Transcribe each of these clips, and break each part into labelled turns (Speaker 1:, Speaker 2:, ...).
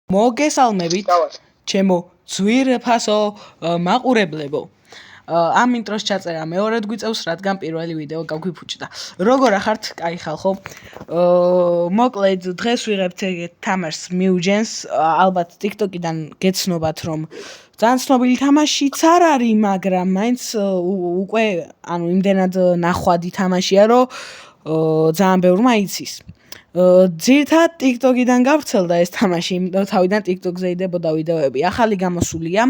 Speaker 1: მოგესალმებით ჩემო ძვირფასო მაყურებლებო. ამ ინტროს ჩაწერა მეორედ გვიწევს, რადგან პირველი ვიდეო გაგვიფუჭდა. როგორ ახართ? კაი ხალხო. მოკლედ დღეს ვიღებთ ეგეთ თამაშს მიუჯენს, ალბათ TikTok-იდან გეცნობათ, რომ ძალიან ცნობილი თამაშიც არ არის, მაგრამ მაინც უკვე იმდენად ნახვადი თამაშია, რომ ძალიან ბევრმა იცის. ძირთად TikTok-იდან გავრცელდა ეს თამაში, იმიტომ თავიდან TikTok-ზე იდებოდა ვიდეოები. ახალი გამოსულია,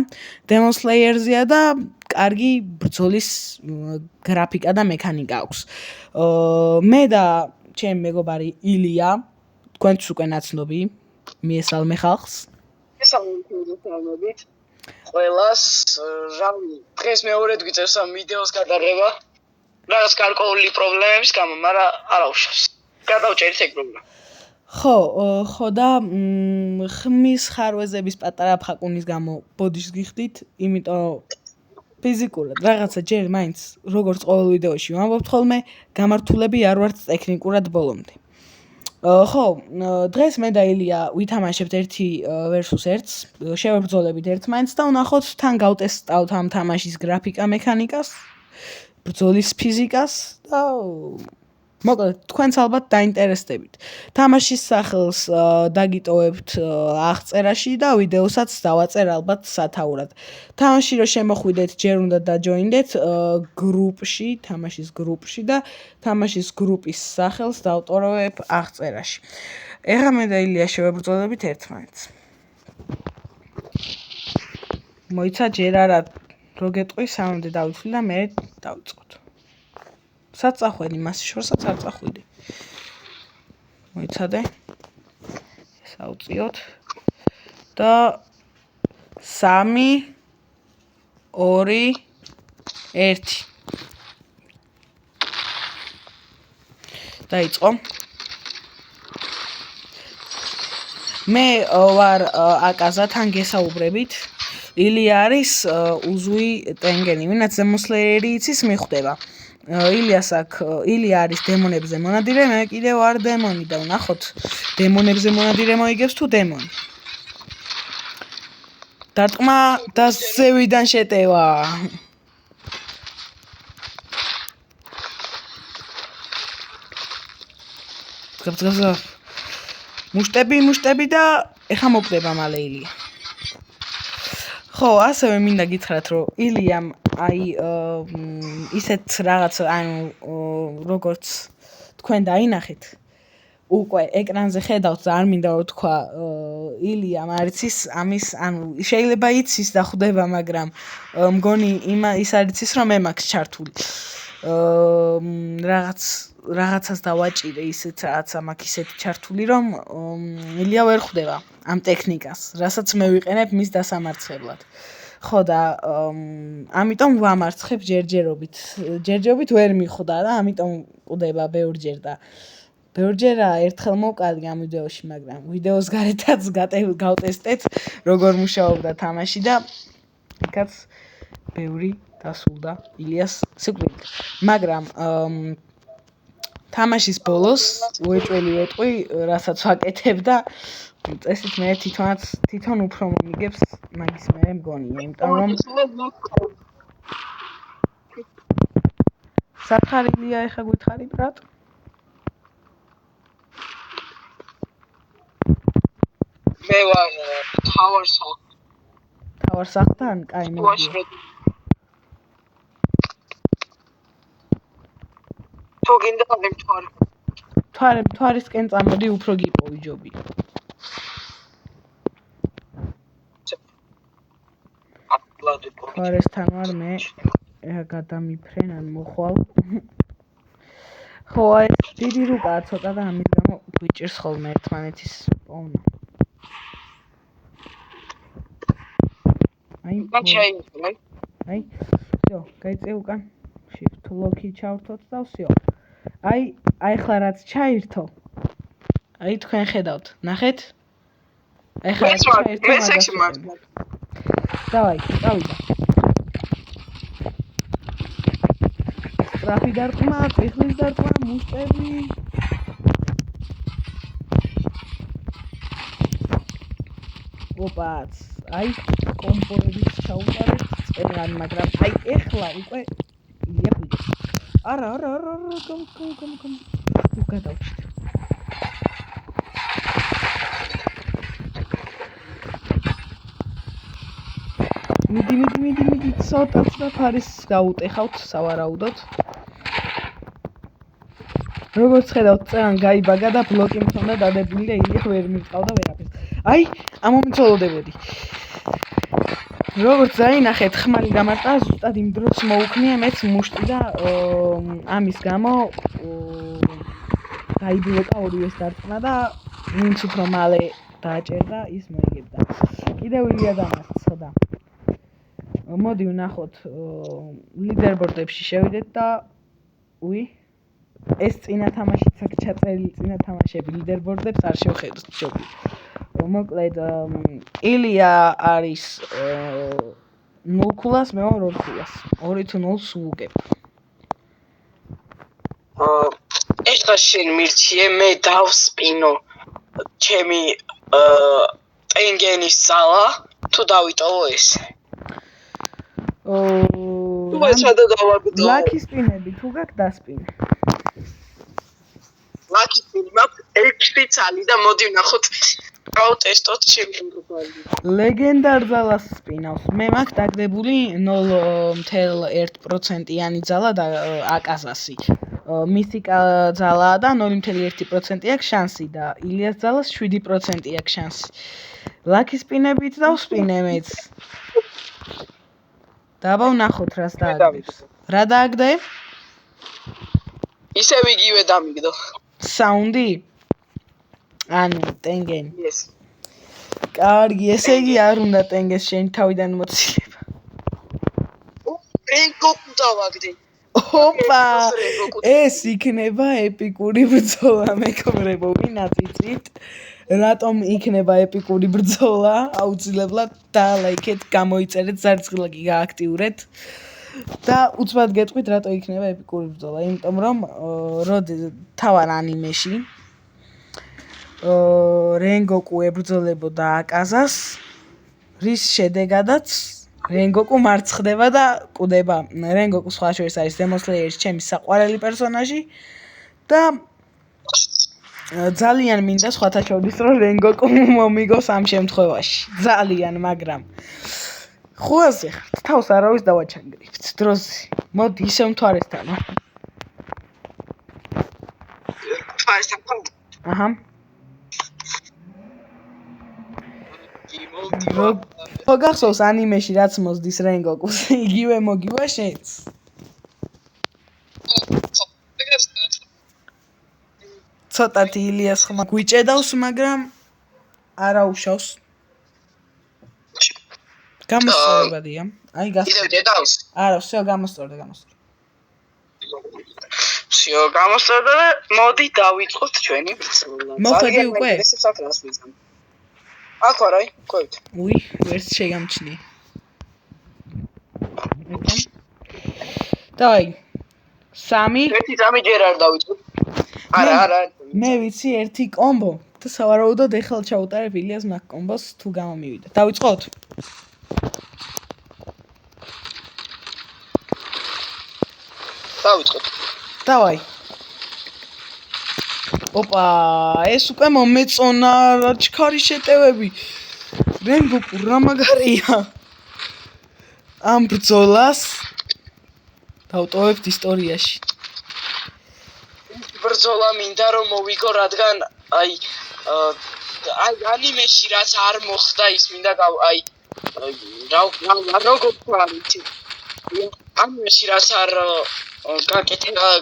Speaker 1: Demon Slayer-ზეა და კარგი ბრძოლის გრაფიკა და მექანიკა აქვს. მე და ჩემი მეგობარი ილია, თქვენც უკვე ნაცნობი, მიესალმე ხალხს.
Speaker 2: მესალმებით. ყველას, დღეს მეორედ გვიწევს ამ ვიდეოს გადაღება. რაღაც გარკვეული პრობლემების გამო, მაგრამ არ აუშავს. გადავჭერით ეგ პრობლემა.
Speaker 1: ხო და ხმის ხარვეზების პატარა ფხაკუნის გამო ბოდიშს გიხდით, იმიტომ ფიზიკურად რაღაცა ჯერ მაინც როგორც ყოველ ვიდეოში ვამბობთ ხოლმე, გამართულები არ ვართ ტექნიკურად ბოლომდე. ხო, დღეს მე და ილია ვითამაშებთ 1 versus 1-ს, შევებრძოლებით ერთმანეთს და ვნახოთ თან გავტესტავთ ამ თამაშის გრაფიკა, მექანიკას, ბრძოლის ფიზიკას და მოკლედ თქვენც ალბათ დაინტერესდებით. თამაშის სახელს დაგიტოვებთ აღწერაში და ვიდეოსაც დავაწერ ალბათ სათაურად. თამაში რომ შემოხვიდეთ, ჯერ უნდა დაჯოინდეთ გრუპში, თამაშის გრუპში და თამაშის გრუპის სახელს დავტოვებ აღწერაში. ეხლა მე და ილია შევებრძოლებით ერთმანეთს. მოიცა ჯერ არა რო გეტყვი, სანამდე დავითვლი და მე დავიწყოთ. საწახვენი მას შორსაც არ წახვიდი. მოიცადე. ეს ავწიოთ. და 3 2 1. დაიწყო. მე ვარ აკაზა, თან გესაუბრებით. ილია არის უზვი ტენგენი, ვინაც Demon Slayer-ი იცის, მიხვდება. ილია არის დემონებზე მონადირე, მე კიდევ ვარ დემონი და ვნახოთ დემონებზე მონადირე მოიგებს თუ დემონი. დარტყმა და ზევიდან შეტევა. გაბზგაბზა. მუშტები და ეხა მოკდება მალე ილია. ხო, ასევე მინდა გითხრათ, რომ ილიამ ისეთ რაღაც, როგორც თქვენ დაინახეთ, უკვე ეკრანზე ხედავთ და არ მინდა რომ თქვა, ილიამ არ იცის ამის, შეიძლება იცის და ხვდება, მაგრამ მგონი ის არ იცის, რომ მე მაქვს ჩართული. რაღაცას დავაჭირე ისეთ რაღაცა მაქვს ისეთი ჩართული, რომ ილია ვერ ხვდება ამ ტექნიკას, რასაც მე ვიყენებ მის დასამარცხებლად. ხო და ამიტომ ვამარცხებ ჯერჯერობით ვერ მიხვდა და ამიტომ ყვდება ბევრჯერ და ბევრჯერ ერთხელ მოვკარდი ამ ვიდეოში, მაგრამ ვიდეოს გარეთაც გავტესტეთ როგორ მუშაობდა თამაში და იქაც ბევრი დასულდა ილიას სიკვდილით. მაგრამ თამაშის ბოლოს ვეტყვი, რასაც ვაკეთებ და წესით მე თვითონ უფრო მომიგებს მაგის მე მგონია, იმიტომ რომ სათხარილია ეხა გითხარით რატო?
Speaker 2: მე ვარ
Speaker 1: თავარ სახლთან? კაი, მოვიდა.
Speaker 2: თუ გინდა მემთვარე.
Speaker 1: მთვარისკენ წამოდი, უფრო გიპოვი ჯობი. მთვარესთან ვარ მე, ეხა გადამიფრენ ან მოხვალ. ხო, აი დიდი რუკაა ცოტა და ამის გამო გვიჭირს ხოლმე ერთმანეთის პოვნა. აი, всё, გაიწე უკან. Shift lock-ი ჩავრთოთ და всё. აი ახლა რაც ჩაირთო. აი თქვენ ხედავთ, ნახეთ? ახლა რაც ჩაირთო მაგას. დავაი, წავიდა. სტრაფი დარტყმა, წიხლის დარტყმა, მუშტები. ოპაც. აი, კომპორებით ჩაუტარეთ წერან, მაგრამ აი ეხლა უკვე იაფი. არა, კომ. გადავჭით. მიდი, ცოტა ფარის გაუტეხავთ სავარაუდოდ. როგორც ხედავთ, წერან გაიბაგა და ბლოკი მქონდა დადებული და ილია ვერ მიყავდა ვერაფერს. აი, ამომიცოლოდებოდი. როგორც დაინახეთ, ხმალი გამარტა, ზუსტად იმ დროს მოუქნია მეც მუშტი და ამის გამო დაიბლოკა ორივეს დარტყმა და ვინც უფრო მალე დააჭერდა, ის მოიგებდა. კიდევ ილია დამარცხდა. მოდი ვნახოთ ლიდერბორდებში შევიდეთ და ეს წინა თამაშიც აქ ჩაწერილი წინა თამაშები ლიდერბორდებს არ შევხედოთ ჯობი. მოკლედ ილია არის 0 ქულას, მე 2 ქულას. 2-0 ვუგებ.
Speaker 2: ეხლა შენ მირჩიე მე დავსპინო ჩემი ტენგენის ძალა თუ დავიტოვო ეს. თუ ეცადა დავაგდო.
Speaker 1: ლაკი სპინები თუ გაქვს დასპინე.
Speaker 2: ლაკი სპინი მაქვს 6 ცალი და მოდი ვნახოთ გავტესტოთ ჩემი მეგობარი.
Speaker 1: ლეგენდარ ძალას სპინავს. მე მაქვს დაგდებული 0.1%-იანი ძალა და აკაზასი. მისტიკა ძალაა და 0.1% აქვს შანსი და ილიას ძალას 7% აქვს შანსი. ლაკი სპინებით დავსპინე მეც. დაბა ვნახოთ რას დააგდებს. რა დააგდე?
Speaker 2: ისევ იგივე დამიგდო.
Speaker 1: საუნდი? ანუ ტენგენი.
Speaker 2: Yes.
Speaker 1: კარგი, ესე იგი არ უნდა ტენგეს შენ თავიდან მოცილება.
Speaker 2: რენგოკუ დავაგდე.
Speaker 1: ოპა! ეს იქნება ეპიკური ბრძოლა, მეგობრებო, ვინაწიწით? რატომ იქნება ეპიკური ბრძოლა? აუცილებლად დალაიქეთ, გამოიწერეთ, ზარწყილაკი გააქტიურეთ. და უცბად გეტყვით რატო იქნება ეპიკური ბრძოლა, იმიტომ რომ თავარ ანიმეში რენგოკუ ებრძოლებოდა აკაზას, რის შედეგადაც რენგოკუ მარცხდება და კვდება. რენგოკუ სხვა შორის არის Demon Slayer-ის ჩემი საყვარელი პერსონაჟი და ძალიან მინდა სხვათა შორის რომ რენგოკუ მომიგოს ამ შემთხვევაში. ძალიან, მაგრამ ხუაზე ხართ, თავს არავის დავაჩანგრიფთ დროზე. მოდი ისე მთვარესთანო.
Speaker 2: თვარესთან.
Speaker 1: აჰა. რო გახსოვს ანიმეში რაც მოსდის რენგოკუს, იგივე მოგივა შენს? ცოტათი ილიას ხმა გვიჭედავს, მაგრამ არა უშავს. გამოსწორებადია. აი
Speaker 2: კიდევ დედავს?
Speaker 1: არა, всё გამოსწორდა.
Speaker 2: всё გამოსწორდა და მოდი დავიწყოთ ჩვენი ბრძოლა.
Speaker 1: მოხდი უკვე?
Speaker 2: აქ ვარ, აი, ყვევით.
Speaker 1: ვერც შეგამჩნია. დავაი. 3
Speaker 2: ერთი ძამი ჯერ არ დავიწყოთ. არა.
Speaker 1: მე ვიცი ერთი კომბო და სავარაუდოდ ეხლა ჩაუტარებ ილიას მაგ კომბოს თუ გამომივიდა. დავიწყოთ?
Speaker 2: დავიწყოთ.
Speaker 1: დავაი. ოპა, ეს უკვე მომეწონა, რა ჩქარი შეტევები. რენგოკუ რა მაგარია. ამ ბრძოლას დავტოვებთ ისტორიაში.
Speaker 2: ბრძოლა მინდა რომ მოვიგო, რადგან აი ანიმეში რაც არ მოხდა ის მინდა როგორ ვარიცი. ანიმეში რაც არ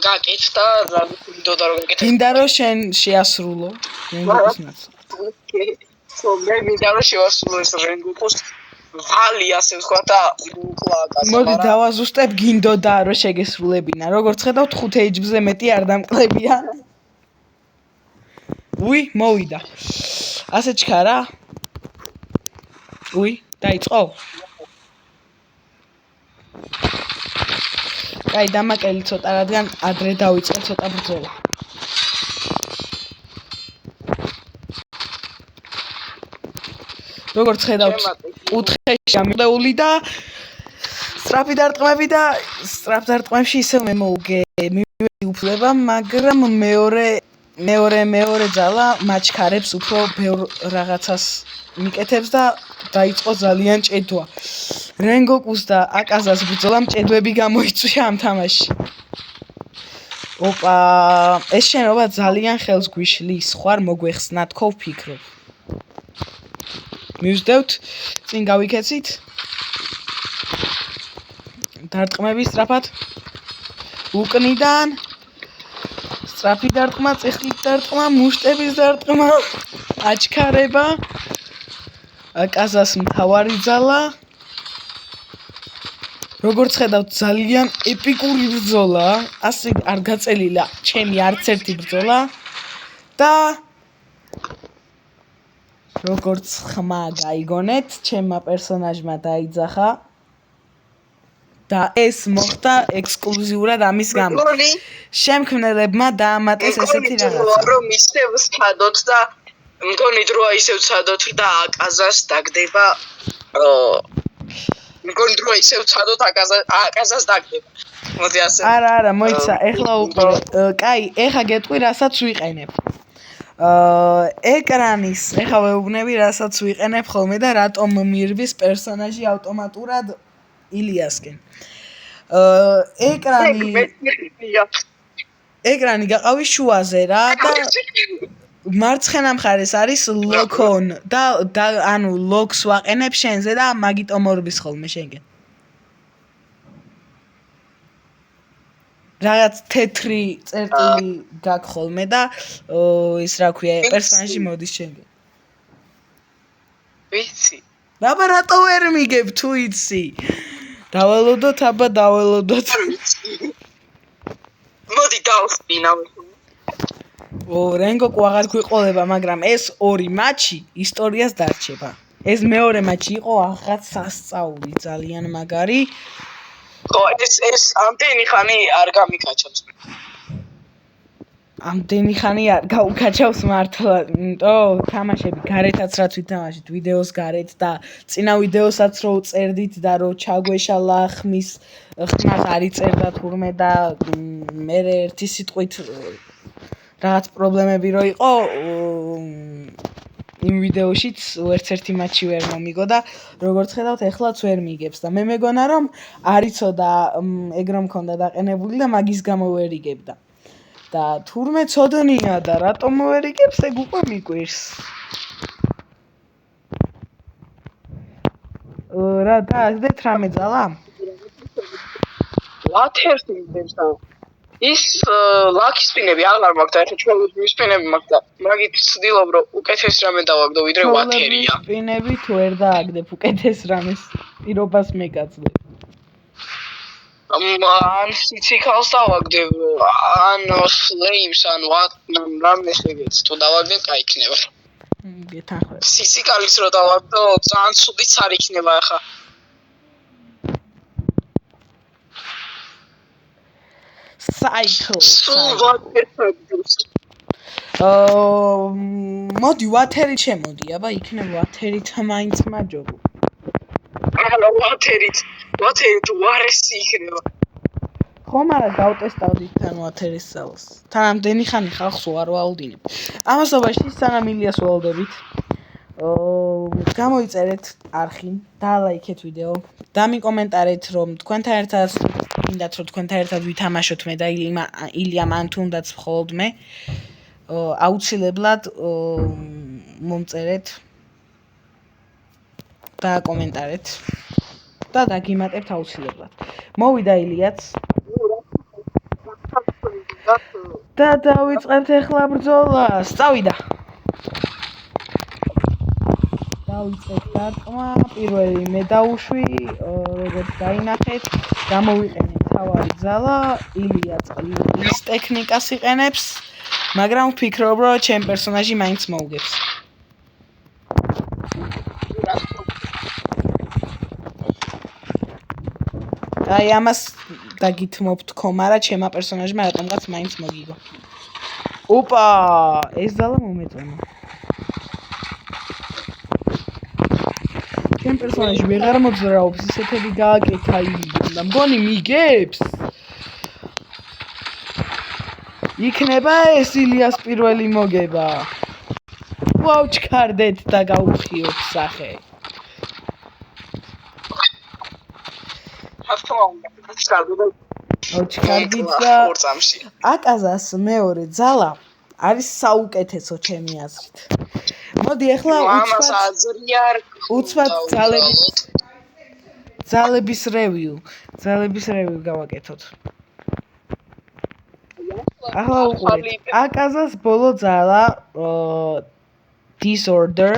Speaker 2: გაკეთდა რა მინდოდა რომ გაკეთდა.
Speaker 1: მინდა რომ შენ შეასრულო რენგოკუს ნაც.
Speaker 2: მე მინდა რომ შევასრულო ეს რენგოკუს ვალი ასე ვთქვა და უკლა აკაზა.
Speaker 1: მოდი დავაზუსტებ გინდოდა რომ შეგესრულებინა. როგორც ხედავთ 5 ეიჯზე მეტი არ დამკლებია. მოვიდა. ასე ჩქარა? დაიწყო? კაი, დამაკელი ცოტა, რადგან ადრე დავიწყე ცოტა ბრძოლა. როგორც ხედავთ, კუთხეში ამიყეული და სწრაფი დარტყმები და სწრაფ დარტყმებში ისევ მე მოვგე მივედი უფლება, მაგრამ მეორე ძალა მაჩქარებს უფრო ბევრ რაღაცას მიკეთებს და დაიწყო ძალიან ჭედვა. რენგოკუს და აკაზას ბრძოლამ ჭედვები გამოიწვია ამ თამაშში. ოპა, ეს შენობა ძალიან ხელს გვიშლის, ხوار მოგვეხსნა თქო ვფიქრობ. მივსდევთ, წინ გავიქეცით. დარტყმები სწრაფად. უკნიდან სწრაფი დარტყმა, წიხლით დარტყმა, მუშტების დარტყმა, აჩქარება. აკაზას მთავარი ძალა. როგორც ხედავთ, ძალიან ეპიკური ბრძოლა, ასე არ გაწელილა ჩემი არც ერთი ბრძოლა და როგორც ხმა გაიგონეთ, ჩემმა პერსონაჟმა დაიძახა და ეს მოხდა ექსკლუზიურად ამის გამო. შემქმნელებმა დაამატეს ესეთი რაღაცა.
Speaker 2: რომ ისევ ვცადოთ და მგონი დროა ისევ ვცადოთ და აკაზას დაგდება. მგონი დროა ისევ ვცადოთ აკაზას დაგდება. მოდი ასე.
Speaker 1: არა, მოიცა, ეხლა უყურე. კაი, ეხა გეტყვი, რასაც ვიყენებ. ეკრანის, ეხა ვეუბნები, რასაც ვიყენებ ხოლმე და რატომ მირვის პერსონაჟი ავტომატურად ილიასკენ. ეკრანი გაყავი შუაზე რა და მარცხენა მხარეს არის ლოკონ და ანუ ლოკს ვაყენებ შენზე და მაგიტო მორბის ხოლმე შენგენ. რაღაც თეთრი წერტილი გაქვს ხოლმე და ის რა ქვია, პერსონაჟი მოდის შენგენ.
Speaker 2: ვიცი.
Speaker 1: აბა რატო ვერ მიგებ თუ იცი? დაველოდოთ, აბა დაველოდოთ.
Speaker 2: მოდი დავსპინავ.
Speaker 1: რენგოკუ აღარ გვიყოლება, მაგრამ ეს ორი მატჩი ისტორიას დარჩება. ეს მეორე მატჩი იყო აღაც სასწაული, ძალიან მაგარი.
Speaker 2: ხო, ეს ამდენი ხანი არ გამიკაჩავს.
Speaker 1: ამდენი ხანი არ გაუკაჩავს მართლა, იმიტომ თამაშები გარეთაც რაც ვითამაშით, ვიდეოს გარეთ და წინა ვიდეოსაც რო წერდით და რო ჩაგვეშალა ხმას არ იწერდა თურმე და მე ერთი სიტყვით რაღაც პრობლემები რო იყო იმ ვიდეოშიც ერთ-ერთი მატჩი ვერ მომიგო და როგორც ხედავთ ეხლაც ვერ მიგებს და მე მეგონა რომ არიცოდა ეგ რომ მქონდა დაყენებული და მაგის გამო ვერ იგებდა და თურმე ცოდნია და რატომ ვერ იგებს ეგ უკვე მიკვირს რა და ასეთ რამე ძალა
Speaker 2: ლათერს იმდენსა ის ლაკი სპინები აღარ მაქვს და ეხლა ჩვეულებრივი სპინები მაქვს და მაგით ვცდილობ რომ უკეთეს რამე დავაგდო ვიდრე ვათერია
Speaker 1: სპინები თუ ვერ დააგდებ უკეთეს რამეს პირობას მეკაცლებ
Speaker 2: ან სიციქალს დავაგდებ ან ფლეიმს ან რამეს ეგეც თუ დავაგდებ კაი იქნება
Speaker 1: გეთანხმებ
Speaker 2: სიციქალის რო დავაგდო ძალიან ცუდიც არ იქნება ახლა
Speaker 1: cycle მოდი ვათერი შემოდი აბა იქნებ ვათერით მაინც მაჯობო
Speaker 2: ახლა ვათერით უარესი იქნება
Speaker 1: ხო მაგრამ გავტესტავდით თან ვათერის ძალას თანამდენი ხანი ხალხს უარ ვალდინებ ამასობაში სანამ ილიას ვალდებით გამოიწერეთ არხი დალაიქეთ ვიდეო დამიკომენტარეთ რომ თქვენთან ერთად მინდათ რომ თქვენთან ერთად ვითამაშოთ მე და ილია მან თუნდაც მხოლოდ მე აუცილებლად მომწერეთ და კომენტარეთ და დაგიმატებთ აუცილებლად მოვიდა ილიაც და დავიწყებთ ახლა ბრძოლას წავიდა დავიწყებთ დარტყმა პირველი მე დავუშვი როგორც დაინახეთ გამოვიყენე თავარი ძალა ილია ის ტექნიკას იყენებს მაგრამ ვფიქრობ რომ ჩემ პერსონაჟი მაინც მოუგებს აი ამას დაგითმობ თქო მაგრამ ჩემმა პერსონაჟმა რატომღაც მაინც მოგიგო ოპა ეს ძალა მომეწონა ჩემ პერსონაჟი ვეღარ მოძრაობს, ისეთები გააკეთა ილიამ და მგონი მიგებს. იქნება ეს ილიას პირველი მოგება. ვაუჩქარდეთ და გაუთხიოთ სახე. ვაუჩქარდით და აკაზას მეორე ძალა არის საუკეთესო ჩემი აზრით. მოდი ახლა უცბად ძალების review გავაკეთოთ. ახლა უყურეთ. აკაზას ბოლო ძალა disorder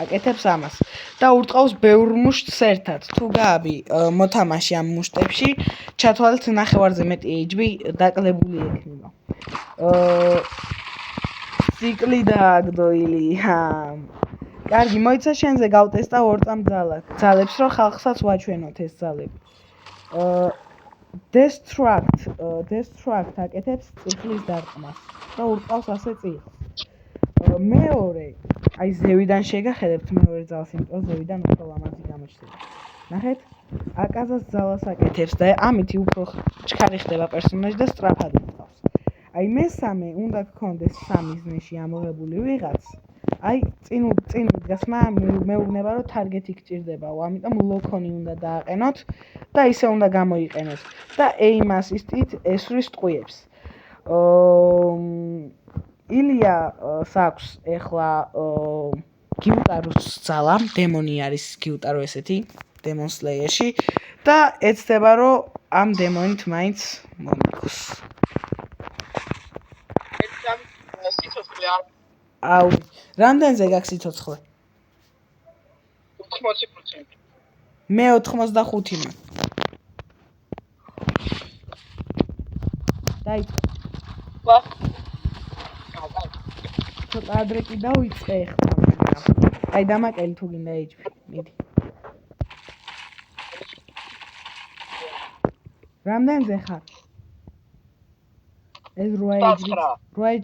Speaker 1: აკეთებს ამას და ურტყავს ბევრ მუშტს ერთად. თუ გააბი მოთამაში ამ მუშტებში, ჩათვალეთ ნახევარზე მეტი HP დაკლებული ექნება. ციკლი დააგდო ილიამ. კარგი, მოიცა შენზე გავტესტა ორწამ ძალებს, რომ ხალხსაც ვაჩვენოთ ეს ძალები. Destruct აკეთებს წიხლის დარტყმას და ურტყავს ასე წიხლს. მეორე, აი ზევიდან შეგახედებთ მეორე ძალას, იმიტომ ზევიდან უფრო ლამაზი გამოჩნდება. ნახეთ, აკაზას ძალას აკეთებს და ამითი უფრო ჩქარი ხდება პერსონაჟი და სწრაფად ურტყავს. აი მესამე უნდა გქონდეს სამიზნეში ამოღებული ვიღაც. აი წინ დგას, მეუბნება რომ თარგეტი გჭირდებაო, ამიტომ ლოკონი უნდა დააყენოთ და ისე უნდა გამოიყენოთ და aim assist-ით ესვრის ტყვიებს. ილია აქვს ეხლა გიუტაროს ძალა, დემონი არის გიუტარო ესეთი, Demon Slayer-ში და ეცდება რომ ამ დემონით მაინც მომიქოს. აუ, რამდენზე გაქვს სიცოცხლე?
Speaker 2: 80%.
Speaker 1: მე 85. დაიწყე.
Speaker 2: ვა.
Speaker 1: ცოტა ადრე კი დავიწყე ახლა, მაგრამ აი დამაკელი თუ გინდა HP, მიდი. რამდენზე ხარ? ეს 8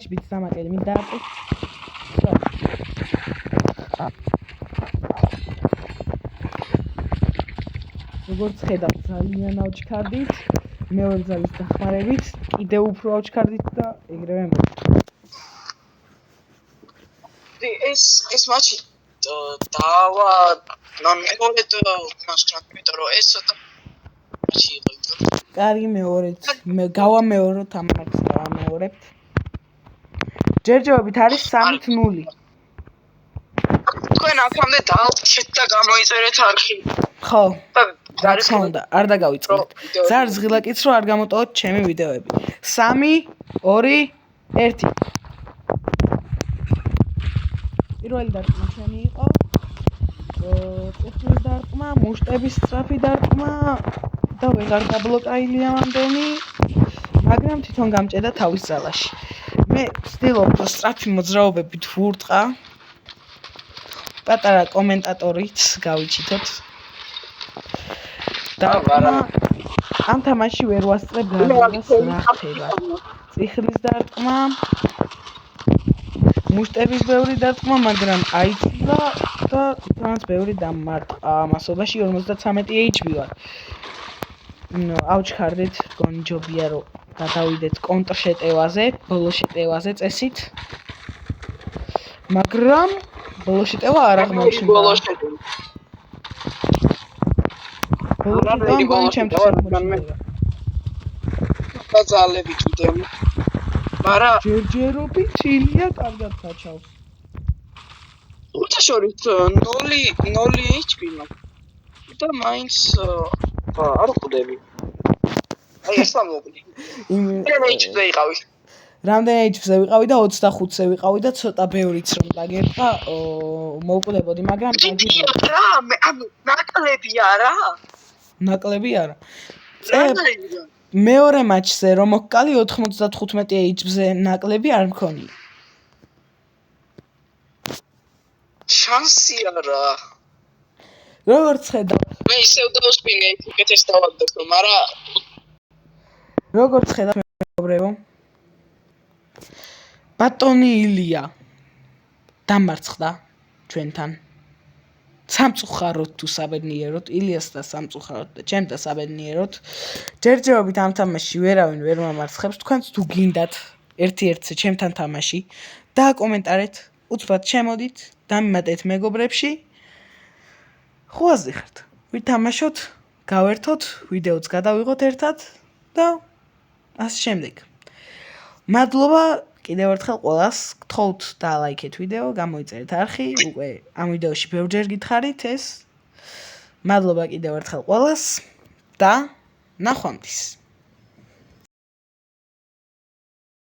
Speaker 1: HP-ს დამაკელი, მიდი დააწყე. როგორც ხედავთ, ძალიან ავჩქარდით, მეორე ძალის დახმარებით, კიდევ უფრო ავჩქარდით და ეგრევე მოხდა.
Speaker 2: ეს მატჩი დავა მეორე მასკრატ რო ეს მატჩი იყო.
Speaker 1: კარგი, გავამეოროთ ამ მატჩს, გავამეორებთ. ჯერჯერობით არის 3-0.
Speaker 2: თქვენ აქამდე დაალყეთ და გამოიწერეთ არქივი.
Speaker 1: ხო. რა თქმა უნდა, არ დაგავიწყდეთ. ზარზღილა კიც რომ არ გამოტოვოთ ჩემი ვიდეოები. 3, 2, 1. პირველი დარტყმა ჩემი იყო. წიხლის დარტყმა, მუშტების სწრაფი დარტყმა და ვეღარ დაბლოკა ილიამამდენი, მაგრამ თვითონ გამჭედა თავის ძალაში. მე ვცდილობ რომ სწრაფი მოძრაობებით ვურტყა. პატარა კომენტატორით გავიჩითოთ. და ამ თამაში ვერ ვასწრებ გაზრდას რა ხდება. წიხლის დარტყმა, მუშტების ბევრი დარტყმა, მაგრამ აიცილა და ტრანს ბევრი დამარტყა. მასობაში 53 HP ვარ. ავჩქარდეთ, გონი ჯობია რომ გადავიდეთ კონტრშეტევაზე, ბოლო შეტევაზე წესით. მაგრამ ბოლო შეტევა არ აღმოჩნდა. ბოლო შეტევა ჩემთვის აღმოჩნდა.
Speaker 2: ძალები კიდევ. მაგრამ
Speaker 1: ჯერჯერობით ილია კარგად გაჩავს.
Speaker 2: უთაშორის 0 HP მაქვს. და მაინც არ ხვდები. აი ეს ამოგვი. რამდენი HP-ზე იყავი?
Speaker 1: რამდენი HP-ზე ვიყავი და 25-ზე ვიყავი და ცოტა ბევრიც რომ დაგერტყა, მოვკვდებოდი, მაგრამ
Speaker 2: რა, ნაკლები არა?
Speaker 1: ნაკლები არა. მეორე მატჩზე რომ მოკკალი 95 HP-ზე ნაკლები არ მქონია.
Speaker 2: შანსი არა.
Speaker 1: როგორც ხედავ,
Speaker 2: მე ისევ დავსპინე, უკეთეს დავაგდო, მაგრამ
Speaker 1: როგორც ხედავ მეგობრებო, ბატონი ილია დამარცხდა ჩვენთან სამწუხაროდ თუ საბედნიეროდ, ილიას და სამწუხაროდ და ჩემ და საბედნიეროდ, ჯერჯერობით ამ თამაში ვერავინ ვერ მომარცხებს. თქვენც თუ გინდათ ერთ-ერთზე ჩემთან თამაში, დააკომენტარეთ, უცბად შემოდით, დამიმატეთ მეგობრებში. ხვაზიხართ. ვითამაშოთ, გავერთოთ, ვიდეოც გადავიღოთ ერთად და ასე შემდეგ. მადლობა კიდევ ერთხელ ყველას, გთხოვთ დაალაიქეთ ვიდეო, გამოიწერეთ არხი, უკვე ამ ვიდეოში ბევრჯერ გითხარით ეს. მადლობა კიდევ ერთხელ ყველას და ნახვამდის.